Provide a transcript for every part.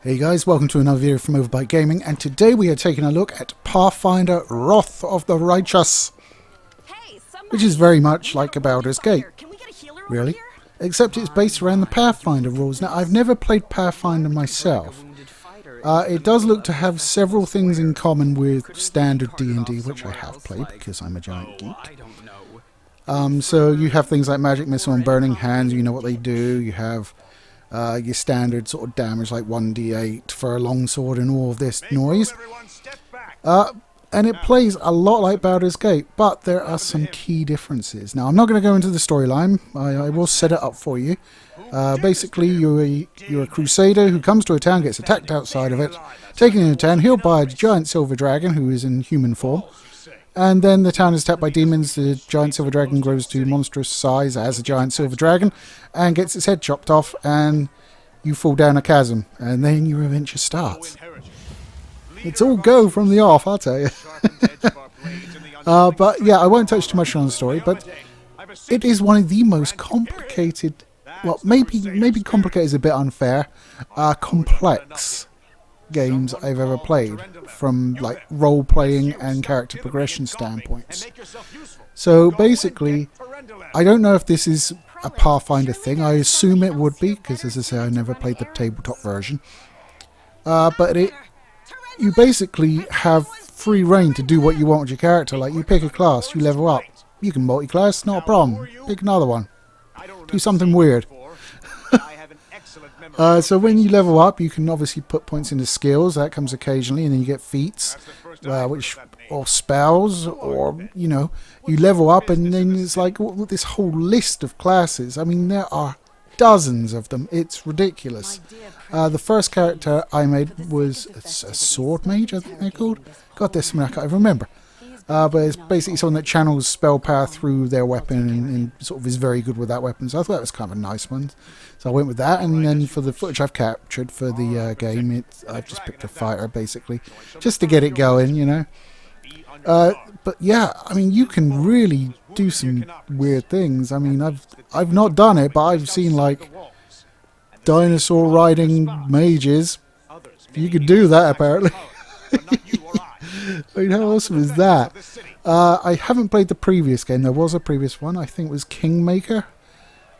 Hey guys, welcome to another video from Overbite Gaming, and today we are taking a look at Pathfinder Wrath of the Righteous, which is very much like a Baldur's Gate, really, except it's based around the Pathfinder rules. Now, I've never played Pathfinder myself. It does look to have several things in common with standard D&D, which I have played because I'm a giant geek. So you have things like Magic Missile and Burning Hands, you know what they do. You have your standard sort of damage like 1d8 for a longsword and all of this noise. And it plays a lot like Baldur's Gate, but there are some key differences. Now, I'm not going to go into the storyline. I will set it up for you. Basically, you're a crusader who comes to a town, gets attacked outside of it, taken into town, healed by a giant silver dragon who is in human form. And then the town is attacked by demons. The giant silver dragon grows to monstrous size as a giant silver dragon and gets its head chopped off, and you fall down a chasm, and then your adventure starts. It's all go from the off, I'll tell you. But yeah, I won't touch too much on the story, but it is one of the most complicated, well, maybe complicated is a bit unfair, complex games I've ever played from like role playing and character progression standpoints. So basically, I don't know if this is a Pathfinder thing. I assume it would be, because as I say, I never played the tabletop version. But you basically have free reign to do what you want with your character. Like, you pick a class, you level up, you can multi-class, not a problem. Pick another one, do something weird. So when you level up, you can obviously put points into skills. That comes occasionally, and then you get feats, or spells, or you level up, and then it's like this whole list of classes. I mean, there are dozens of them. It's ridiculous. The first character I made was a sword mage, I think they're called. God, there's something I can't remember. But it's basically someone that channels spell power through their weapon and sort of is very good with that weapon. So I thought that was kind of a nice one. So I went with that. And then for the footage I've captured for the game, I've just picked a fighter, basically, just to get it going, But yeah, I mean, you can really do some weird things. I mean, I've not done it, but I've seen, like, dinosaur riding mages. You could do that, apparently. I mean, how awesome is that? I haven't played the previous game. There was a previous one. I think it was Kingmaker.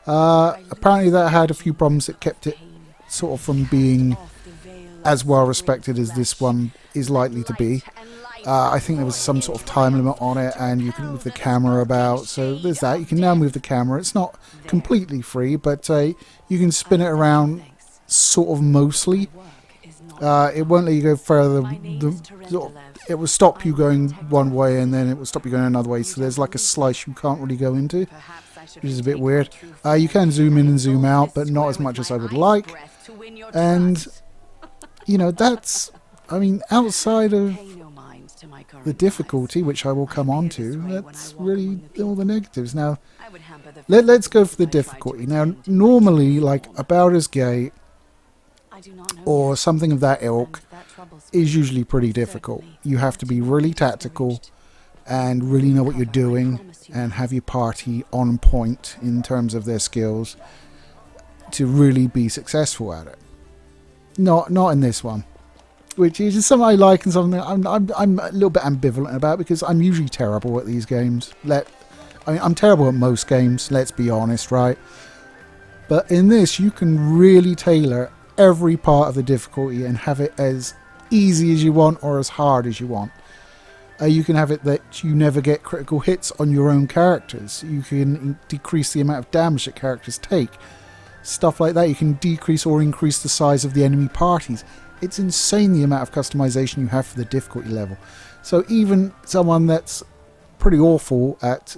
Apparently that had a few problems that kept it sort of from being as well respected as this one is likely to be. I think there was some sort of time limit on it, and you can move the camera about. So there's that. You can now move the camera. It's not completely free, but you can spin it around sort of mostly. It won't let you go further. It will stop you going one way, and then it will stop you going another way. So there's like a slice you can't really go into, which is a bit weird. You can zoom in and zoom out, but not as much as I would like. And, that's, I mean, outside of the difficulty, which I will come on to, that's really all the negatives. Now, let's go for the difficulty. Now, normally, like a Baldur's Gate or something of that ilk is usually pretty difficult. You have to be really tactical and really know what you're doing and have your party on point in terms of their skills to really be successful at it. Not in this one, which is something I like and something I'm a little bit ambivalent about, because I'm usually terrible at these games. I'm terrible at most games, let's be honest, right? But in this, you can really tailor every part of the difficulty and have it as easy as you want or as hard as you want. You can have it that you never get critical hits on your own characters. You can decrease the amount of damage that characters take. Stuff like that. You can decrease or increase the size of the enemy parties. It's insane the amount of customization you have for the difficulty level. So even someone that's pretty awful at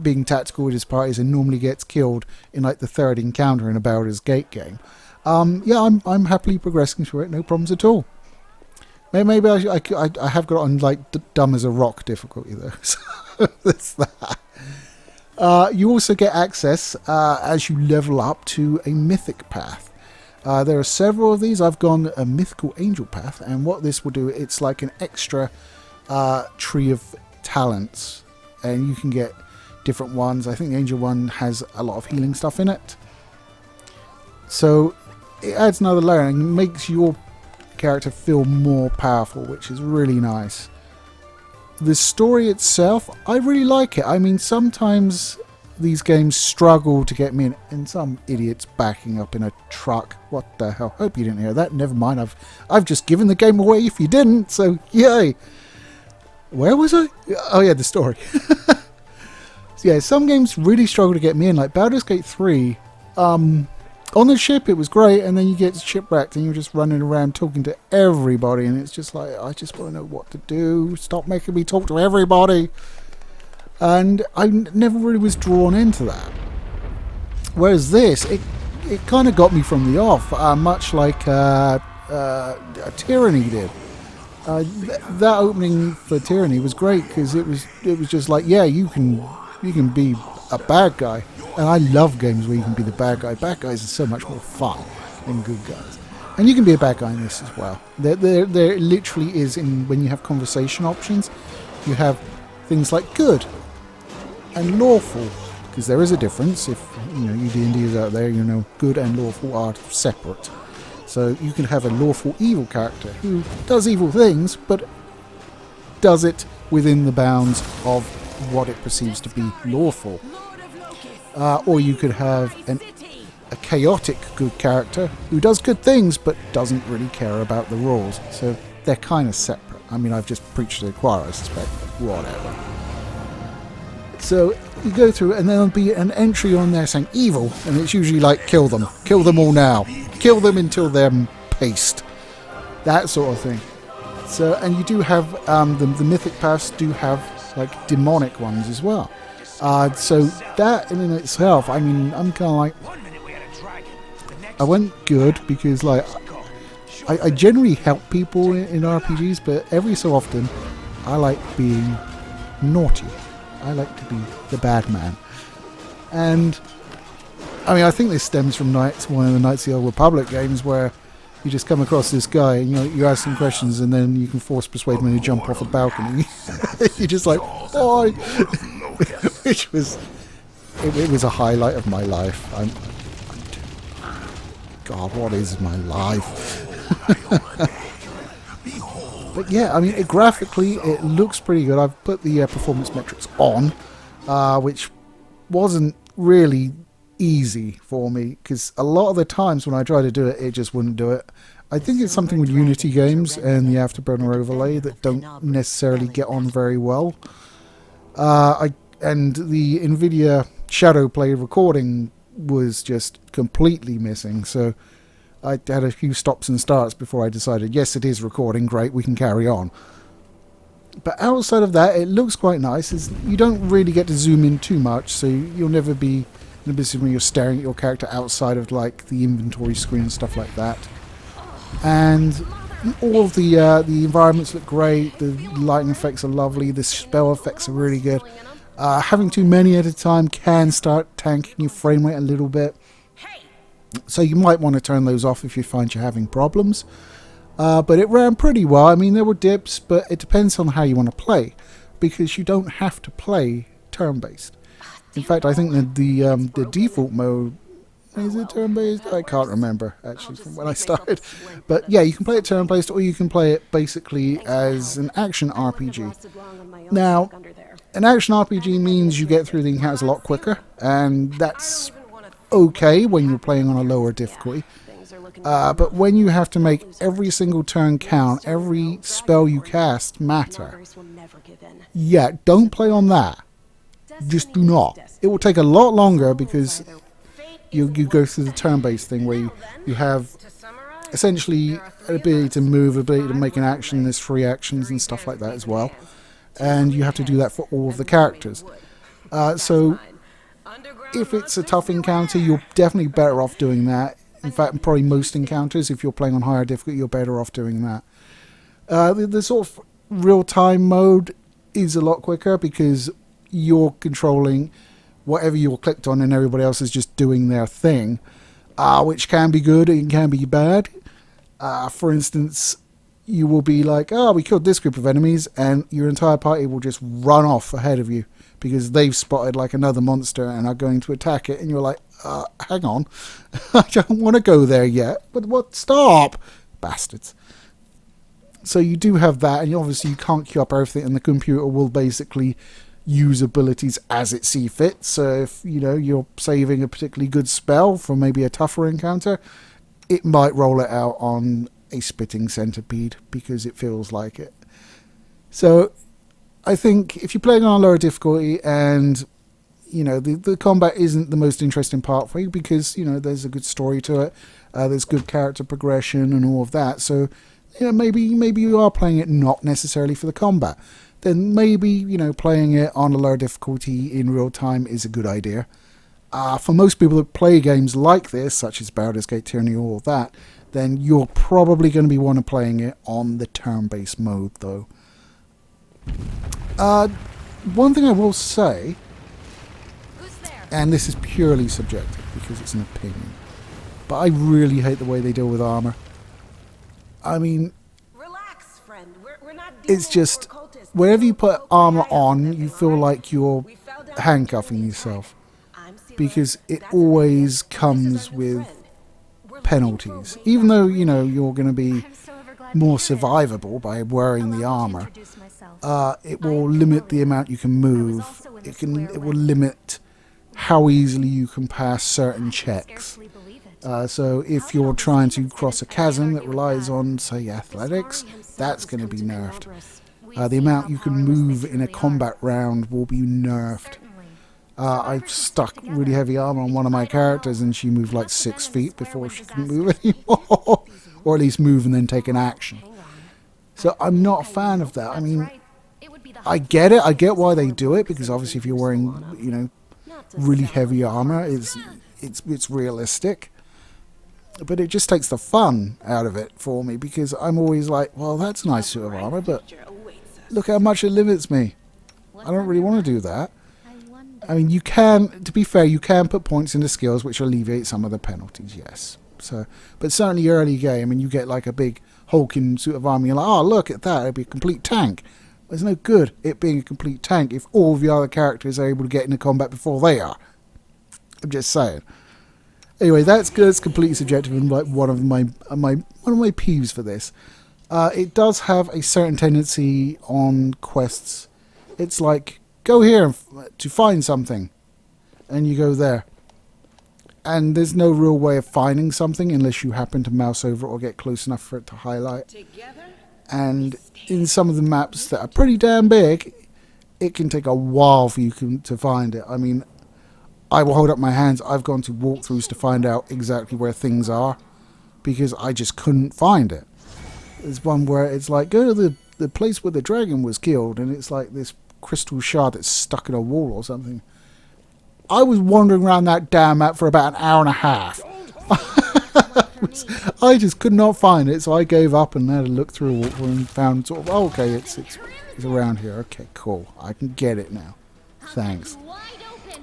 being tactical with his parties and normally gets killed in like the third encounter in a Baldur's Gate game, yeah, I'm happily progressing through it, no problems at all. Maybe I have got it on like dumb as a rock difficulty though. So that's that. You also get access as you level up to a mythic path. There are several of these. I've gone a mythical angel path, and what this will do, it's like an extra tree of talents, and you can get different ones. I think the angel one has a lot of healing stuff in it. So it adds another layer and makes your character feel more powerful, which is really nice. The story itself, I really like it. I mean, sometimes these games struggle to get me in, and some idiot's backing up in a truck. What the hell? Hope you didn't hear that. Never mind. I've just given the game away if you didn't, so yay. Where was I? Oh yeah, the story. So yeah, some games really struggle to get me in, like Baldur's Gate 3. On the ship it was great, and then you get shipwrecked and you're just running around talking to everybody, and it's just like, I just want to know what to do. Stop making me talk to everybody. And I never really was drawn into that. Whereas this, it kind of got me from the off, much like Tyranny did. That opening for Tyranny was great because it was just like, yeah, you can be a bad guy, and I love games where you can be the bad guy. Bad guys are so much more fun than good guys, and you can be a bad guy in this as well. There literally is, when you have conversation options, you have things like good and lawful, because there is a difference. If you D&Ders out there, good and lawful are separate. So you can have a lawful evil character who does evil things, but does it within the bounds of what it perceives to be lawful. Or you could have a chaotic good character who does good things, but doesn't really care about the rules. So they're kind of separate. I mean, I've just preached to the choir, I suspect, but whatever. So you go through, and there'll be an entry on there saying evil, and it's usually like, kill them all now, kill them until they're paste, that sort of thing. So, and you do have the mythic paths do have like demonic ones as well. So that in itself, I mean, I'm kind of like, I went good because like I generally help people in RPGs, but every so often I like being naughty. I like to be the bad man. And I mean, I think this stems from one of the Knights of the Old Republic games where you just come across this guy and you ask him questions, and then you can force persuade him to jump off a balcony. You're just like, boy. Which was, it was a highlight of my life. God, what is my life? But yeah, I mean, graphically, it looks pretty good. I've put the performance metrics on, which wasn't really easy for me, because a lot of the times when I try to do it, it just wouldn't do it. I think it's something with Unity games and the Afterburner overlay that don't necessarily get on very well. And the NVIDIA Shadowplay recording was just completely missing, so I had a few stops and starts before I decided, yes, it is recording, great, we can carry on. But outside of that, it looks quite nice. You don't really get to zoom in too much, so you'll never be in a position where you're staring at your character outside of like the inventory screen and stuff like that. And all of the environments look great, the lighting effects are lovely, the spell effects are really good. Having too many at a time can start tanking your frame rate a little bit. So you might want to turn those off if you find you're having problems. But it ran pretty well. I mean, there were dips, but it depends on how you want to play, because you don't have to play turn-based. In fact, I think that the default mode, is it turn-based? I can't remember, actually, from when I started. But yeah, you can play it turn-based, or you can play it basically as an action RPG. Now, an action RPG means you get through the encounters a lot quicker, and that's okay when you're playing on a lower difficulty. But when you have to make every single turn count, every spell you cast matter, yeah, don't play on that. Just do not. It will take a lot longer, because you go through the turn-based thing where you have essentially an ability to move, ability to make an action, there's free actions and stuff like that as well. And you have to do that for all of the characters. So if it's a tough encounter, you're definitely better off doing that. In fact, probably most encounters, if you're playing on higher difficulty, you're better off doing that. The sort of real-time mode is a lot quicker, because you're controlling whatever you're clicked on and everybody else is just doing their thing, which can be good and can be bad. For instance, you will be like, oh, we killed this group of enemies, and your entire party will just run off ahead of you because they've spotted like another monster and are going to attack it, and you're like, hang on, I don't want to go there yet. But what? Stop, bastards! So you do have that, and obviously you can't queue up everything, and the computer will basically use abilities as it see fit. So if you're saving a particularly good spell for maybe a tougher encounter, it might roll it out on a spitting centipede because it feels like it. So I think if you're playing on a lower difficulty and the combat isn't the most interesting part for you because there's a good story to it, there's good character progression and all of that, so maybe you are playing it not necessarily for the combat, then maybe playing it on a lower difficulty in real time is a good idea. For most people that play games like this, such as Baldur's Gate Tyranny, all of that, then you're probably going to be wanting playing it on the turn-based mode, though. One thing I will say, and this is purely subjective because it's an opinion, but I really hate the way they deal with armor. I mean, relax, friend. We're not it's just wherever you put armor on, you feel like you're handcuffing yourself because it always comes with penalties. Even though you're going to be more survivable by wearing the armor, it will limit the amount you can move. It will limit how easily you can pass certain checks. So if you're trying to cross a chasm that relies on, say, athletics, that's going to be nerfed. The amount you can move in a combat round will be nerfed. I stuck really heavy armor on one of my characters and she moved like 6 feet before she could move anymore. Or at least move and then take an action. So I'm not a fan of that. I mean, I get it. I get why they do it, because obviously if you're wearing, really heavy armor, it's realistic. But it just takes the fun out of it for me, because I'm always like, well, that's a nice suit of armor, but look how much it limits me. I don't really want to do that. I mean, you can, to be fair, you can put points into skills which alleviate some of the penalties, yes. So, but certainly early game, and you get like a big hulking suit of armor, you're like, oh, look at that, it'd be a complete tank. There's no good it being a complete tank if all of the other characters are able to get into combat before they are. I'm just saying. Anyway, that's good. It's completely subjective, and like one of my peeves for this. It does have a certain tendency on quests. It's like, go here to find something, and you go there. And there's no real way of finding something unless you happen to mouse over it or get close enough for it to highlight. And in some of the maps that are pretty damn big, it can take a while for you to find it. I mean, I will hold up my hands. I've gone to walkthroughs to find out exactly where things are because I just couldn't find it. There's one where it's like, go to the place where the dragon was killed, and it's like this crystal shard that's stuck in a wall or something. I was wandering around that damn map for about an hour and a half. I just could not find it, so I gave up and had a look through and found sort of, oh, okay, it's around here. Okay, cool. I can get it now. Thanks.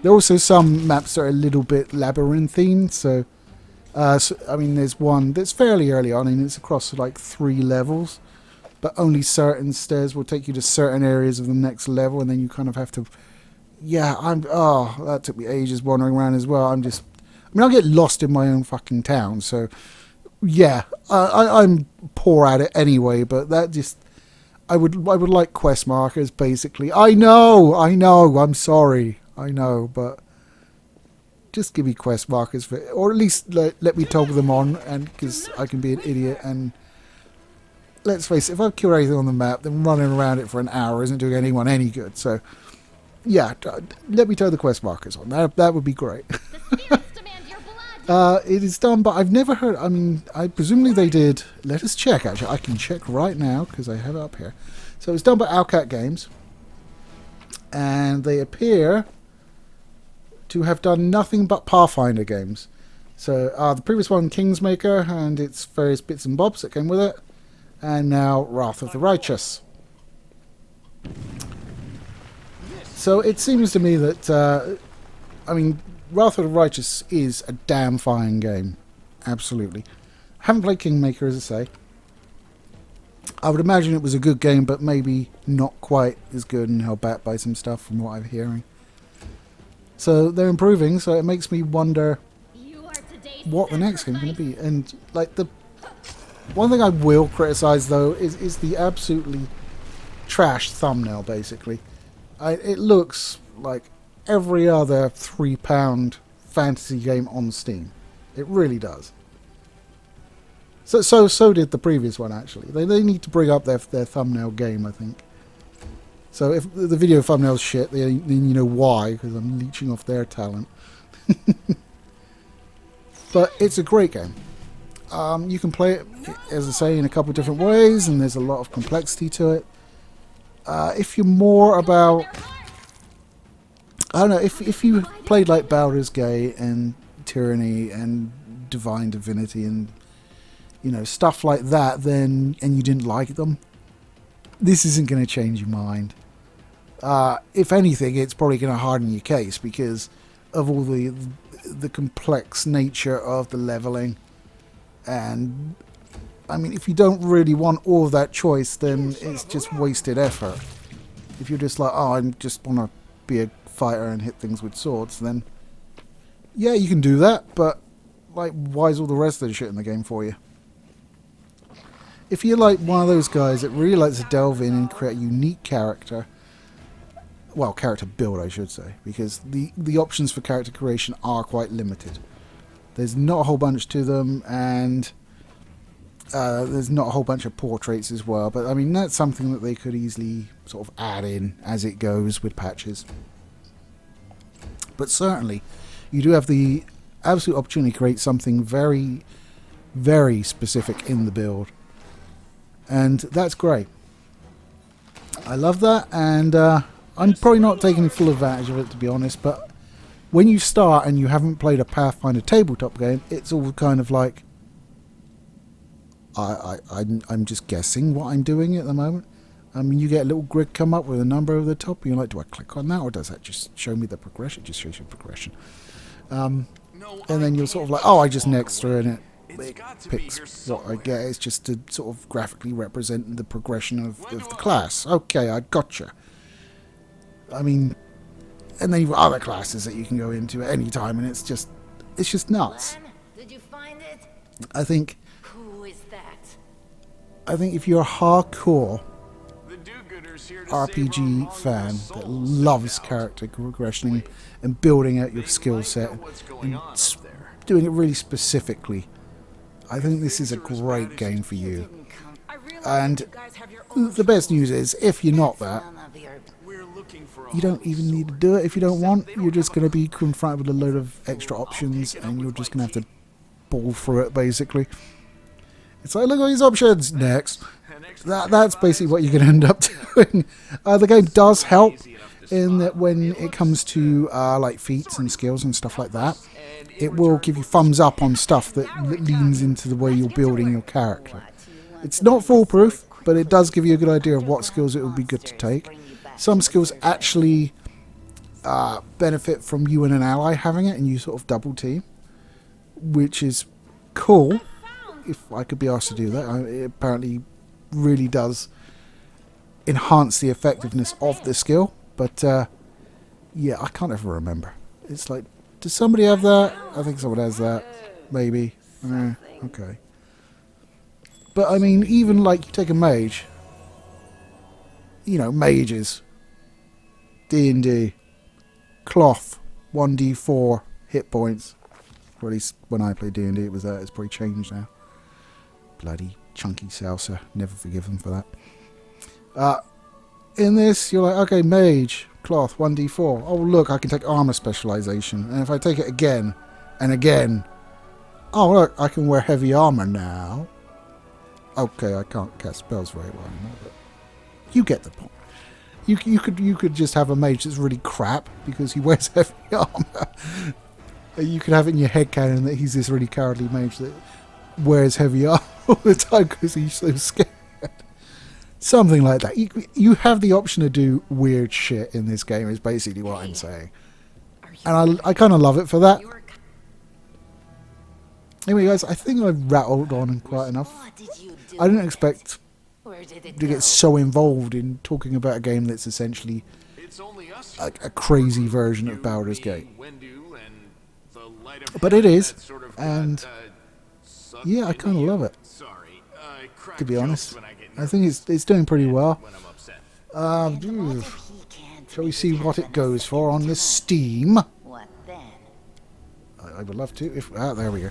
There are also some maps that are a little bit labyrinthine, so I mean, there's one that's fairly early on, and it's across like 3 levels, but only certain stairs will take you to certain areas of the next level, and then you kind of have to, that took me ages wandering around as well. I get lost in my own fucking town, so yeah, I'm poor at it anyway, but that just, I would like quest markers, basically. I know, I'm sorry, I know, but just give me quest markers for it, or at least let me toggle them on, and because I can be an idiot, and let's face it, if I've killed anything on the map, then running around it for an hour isn't doing anyone any good, so yeah, let me turn the quest markers on, that would be great. It is done, but I've never heard, I mean, presumably they did, let us check actually, I can check right now because I have it up here. So it's done by Owlcat Games, and they appear to have done nothing but Pathfinder games. So the previous one, Kingsmaker, and its various bits and bobs that came with it, and now Wrath of the Righteous. So it seems to me that, I mean, Wrath of the Righteous is a damn fine game. Absolutely. I haven't played Kingmaker, as I say. I would imagine it was a good game, but maybe not quite as good and held back by some stuff from what I'm hearing. So they're improving, so it makes me wonder what the next game is going to be. And like One thing I will criticise though is the absolutely trash thumbnail. Basically, it looks like every other £3 fantasy game on Steam. It really does. So did the previous one actually. They need to bring up their thumbnail game, I think. So if the video thumbnail's shit, then you know why, because I'm leeching off their talent. But it's a great game. You can play it, as I say, in a couple of different ways, and there's a lot of complexity to it. If you're more about... I don't know, if you played like Baldur's Gate and Tyranny and Divine Divinity and, you know, stuff like that, then, and you didn't like them, this isn't going to change your mind. If anything, it's probably going to harden your case because of all the complex nature of the leveling. And I mean, if you don't really want all of that choice, then it's just wasted effort. If you're just like, oh, I just want to be a fighter and hit things with swords, then yeah, you can do that, but like, why is all the rest of the shit in the game for you? If you're like one of those guys that really likes to delve in and create a unique character, well, character build, I should say, because the options for character creation are quite limited. There's not a whole bunch to them, and there's not a whole bunch of portraits as well, but I mean, that's something that they could easily sort of add in as it goes with patches. But certainly, you do have the absolute opportunity to create something very, very specific in the build. And that's great. I love that, and I'm probably not taking full advantage of it, to be honest, but when you start and you haven't played a Pathfinder tabletop game, it's all kind of like, I'm just guessing what I'm doing at the moment. I mean, you get a little grid come up with a number over the top, and you're like, do I click on that, or does that just show me the progression? It just shows you progression. And then you're sort of like, oh, I just next through, and it picks what I get. It's just to sort of graphically represent the progression of the class. Okay, I gotcha. I mean, and then you've got other classes that you can go into at any time, and it's just nuts. Did you find it? I think Who is that? if you're a hardcore RPG fan that loves character progression and building out your skill set and doing it really specifically, I think this is a great game for you. And the best news is, if you're not that, you don't even need to do it if you don't want. You're just going to be confronted with a load of extra options, and you're just going to have to ball through it, basically. It's like, look at these options, next. That's basically what you're going to end up doing. The game does help in that when it comes to like feats and skills and stuff like that, it will give you thumbs up on stuff that leans into the way you're building your character. It's not foolproof, but it does give you a good idea of what skills it would be good to take. Some skills actually benefit from you and an ally having it, and you sort of double team, which is cool. If I could be asked to do that, it apparently really does enhance the effectiveness of the skill. But yeah, I can't ever remember. It's like, does somebody have that? I think someone has that. Maybe. Okay. But I mean, even like, you take a mage. You know, mages. D&D. Cloth. 1d4 hit points. Or at least when I played D&D it was that. It's probably changed now. Bloody chunky salsa. Never forgive them for that. In this, you're like, okay, mage. Cloth. 1d4. Oh, look, I can take armor specialization. And if I take it again and again... Oh, look, I can wear heavy armor now. Okay, I can't cast spells very well anymore, but you get the point. You could just have a mage that's really crap because he wears heavy armor. You could have it in your headcanon that he's this really cowardly mage that wears heavy armor all the time because he's so scared. Something like that. You have the option to do weird shit in this game, is basically what I'm saying. And I kind of love it for that. Anyway, guys, I think I've rattled on quite enough. I didn't expect to get so involved in talking about a game that's essentially a crazy version of Baldur's Gate. But it is, and yeah, I kind of love it. to be honest. I think it's doing pretty well. If he can't Shall we see what it goes for on the Steam? what then? I would love to. If there we go.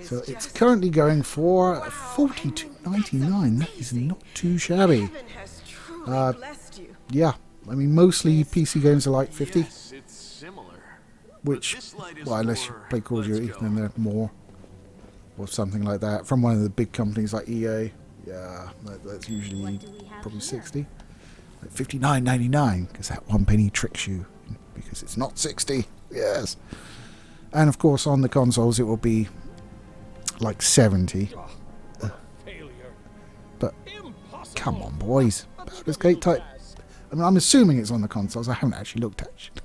So it's currently going for $42.99. That is not too shabby. Heaven has truly blessed you. Yeah, I mean mostly PC games are like 50, Yes, it's similar. which, This light is well, unless you for play Call of let's Duty, go. then they're more, or something like that from one of the big companies like EA. Yeah, that's usually What do we have probably here? 60, like $59.99, because that 1 penny tricks you because it's not 60. Yes, and of course on the consoles it will be like 70. But come on, boys, Baldur's Gate type. I mean, I'm assuming it's on the consoles. I haven't actually looked at it.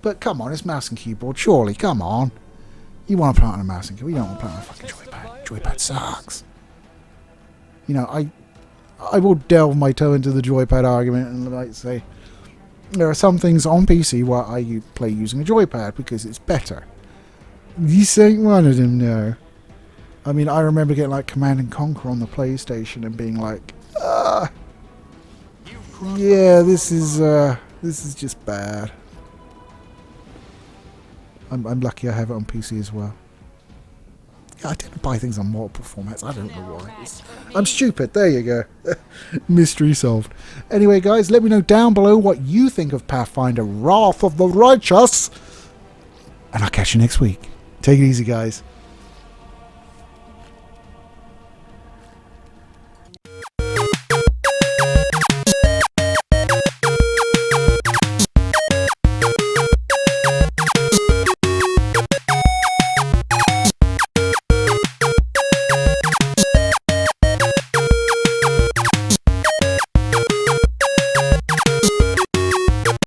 But come on, it's mouse and keyboard. Surely, come on. You want to play on a mouse and keyboard. You don't want to play on a fucking joypad. Joypad sucks. You know, I will delve my toe into the joypad argument and like say there are some things on PC where I play using a joypad because it's better. This ain't one of them, no. I mean, I remember getting like Command and Conquer on the PlayStation and being like, yeah, this is just bad. I'm lucky I have it on PC as well. Yeah, I tend to buy things on multiple formats. I don't know why. I'm stupid. There you go. Mystery solved. Anyway, guys, let me know down below what you think of Pathfinder Wrath of the Righteous. And I'll catch you next week. Take it easy, guys.